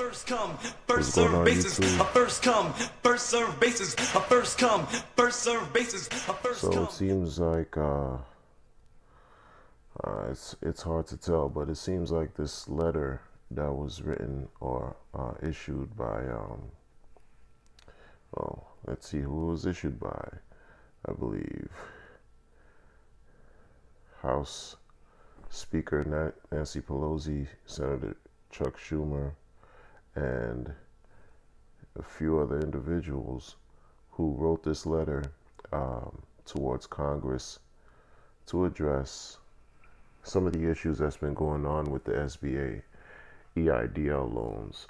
First come, What's first going serve on, basis. YouTube? A first come, first serve basis. A first come, first serve basis. A first So come. it seems like it's hard to tell, but it seems like this letter that was written or issued by let's see who it was issued by. I believe House Speaker Nancy Pelosi, Senator Chuck Schumer, and a few other individuals who wrote this letter towards Congress to address some of the issues that's been going on with the SBA EIDL loans.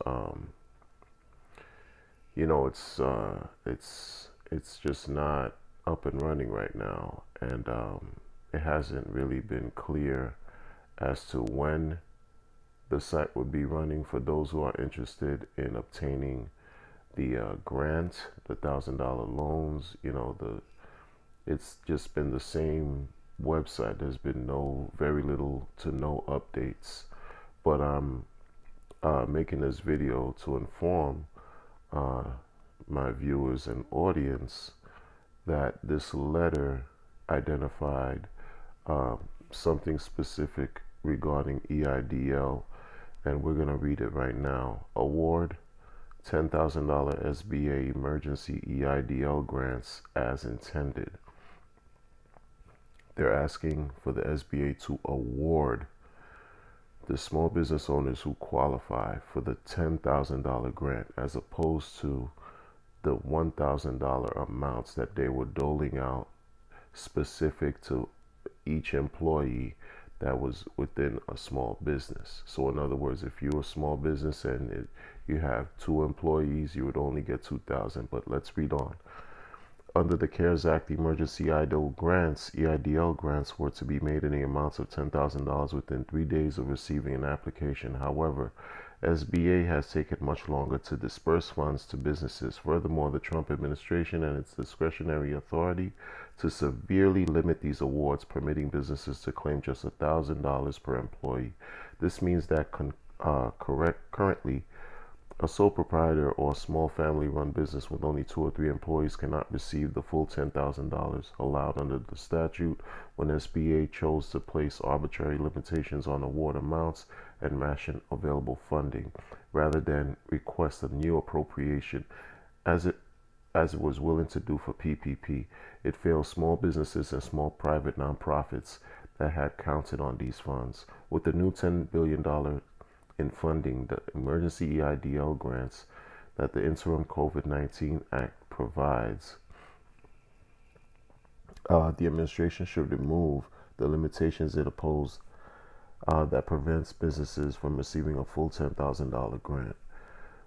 It's just not up and running right now, and it hasn't really been clear as to when the site would be running for those who are interested in obtaining the grant, the $1,000 loans. It's just been the same website. There's been very little to no updates. But I'm making this video to inform my viewers and audience that this letter identified something specific regarding EIDL, and we're going to read it right now. Award $10,000 SBA emergency EIDL grants as intended. They're asking for the SBA to award the small business owners who qualify for the $10,000 grant as opposed to the $1,000 amounts that they were doling out specific to each employee that was within a small business. So in other words, if you're a small business and you have 2 employees, you would only get $2,000. But let's read on. Under the CARES Act, emergency EIDL grants were to be made in the amounts of $10,000 within 3 days of receiving an application. However, SBA has taken much longer to disperse funds to businesses. Furthermore, the Trump administration and its discretionary authority to severely limit these awards, permitting businesses to claim just $1,000 per employee. This means that currently, a sole proprietor or a small family-run business with only 2 or 3 employees cannot receive the full $10,000 allowed under the statute when SBA chose to place arbitrary limitations on award amounts and ration available funding, rather than request a new appropriation, as it was willing to do for PPP. It failed small businesses and small private nonprofits that had counted on these funds. With the new $10 billion in funding the emergency EIDL grants that the interim COVID-19 Act provides, the administration should remove the limitations it opposed that prevents businesses from receiving a full $10,000 grant.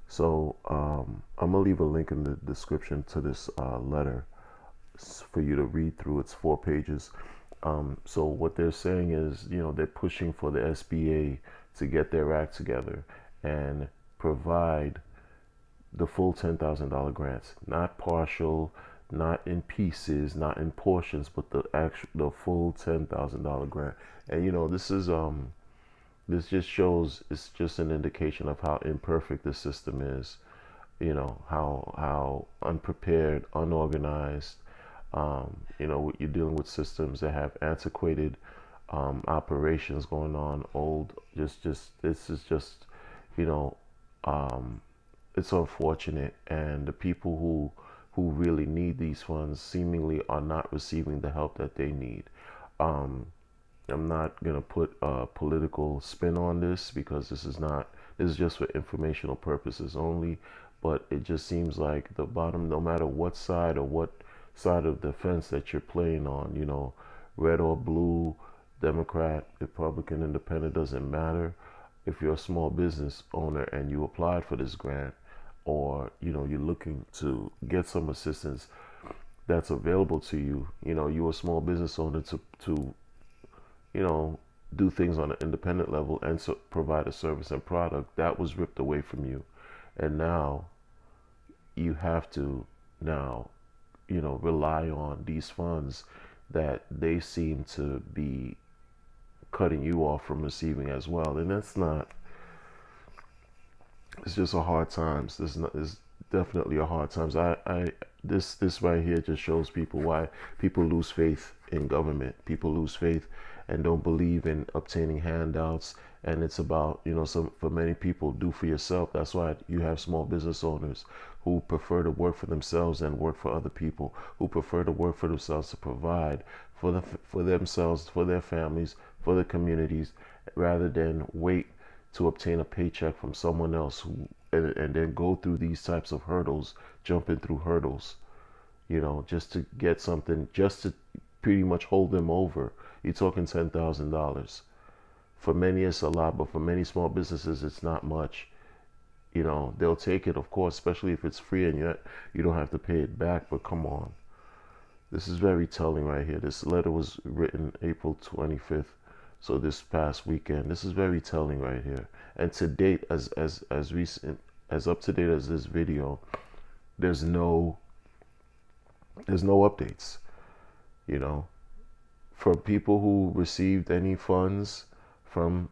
So I'm going to leave a link in the description to this letter for you to read through. It's 4 pages. So what they're saying is, they're pushing for the SBA to get their act together and provide the full $10,000 grants, not partial, not in pieces, not in portions, but the full $10,000 grant. And this just shows, it's just an indication of how imperfect the system is. How unprepared, unorganized. You're dealing with systems that have antiquated operations going on, old. This is just, it's unfortunate, and the people who really need these funds seemingly are not receiving the help that they need. I'm not gonna put a political spin on this, because this is just for informational purposes only. But it just seems like the bottom, no matter what side or what side of the fence that you're playing on, red or blue, Democrat, Republican, Independent, doesn't matter. If you're a small business owner and you applied for this grant, or you're looking to get some assistance that's available to you, you're a small business owner to do things on an independent level and so provide a service and product that was ripped away from you, and now you have to rely on these funds that they seem to be cutting you off from receiving as well. And that's not It's just a hard times. This definitely a hard times. This right here just shows people why people lose faith in government. People lose faith and don't believe in obtaining handouts. And it's about, some for many people, do for yourself. That's why you have small business owners who prefer to work for themselves and work for other people, who prefer to work for themselves to provide for themselves, for their families, for the communities, rather than wait to obtain a paycheck from someone else and then go through these types of hurdles, jumping through hurdles, just to get something, just to pretty much hold them over. You're talking $10,000. For many, it's a lot, but for many small businesses, it's not much. They'll take it, of course, especially if it's free and you don't have to pay it back. But come on, this is very telling right here. This letter was written April 25th. So this past weekend, this is very telling right here. And to date, as recent, as up to date as this video, there's no updates. For people who received any funds from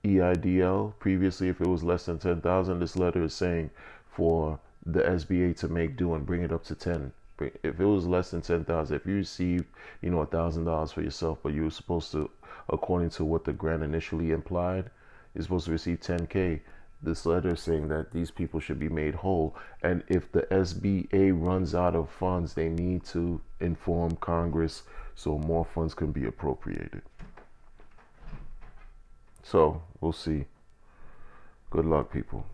Eidl previously, if it was less than 10,000, this letter is saying for the SBA to make do and bring it up to 10. If it was less than 10,000, if you received, $1,000 for yourself, but you were supposed to, according to what the grant initially implied, you're supposed to receive 10K. This letter is saying that these people should be made whole. And if the SBA runs out of funds, they need to inform Congress so more funds can be appropriated. So we'll see. Good luck, people.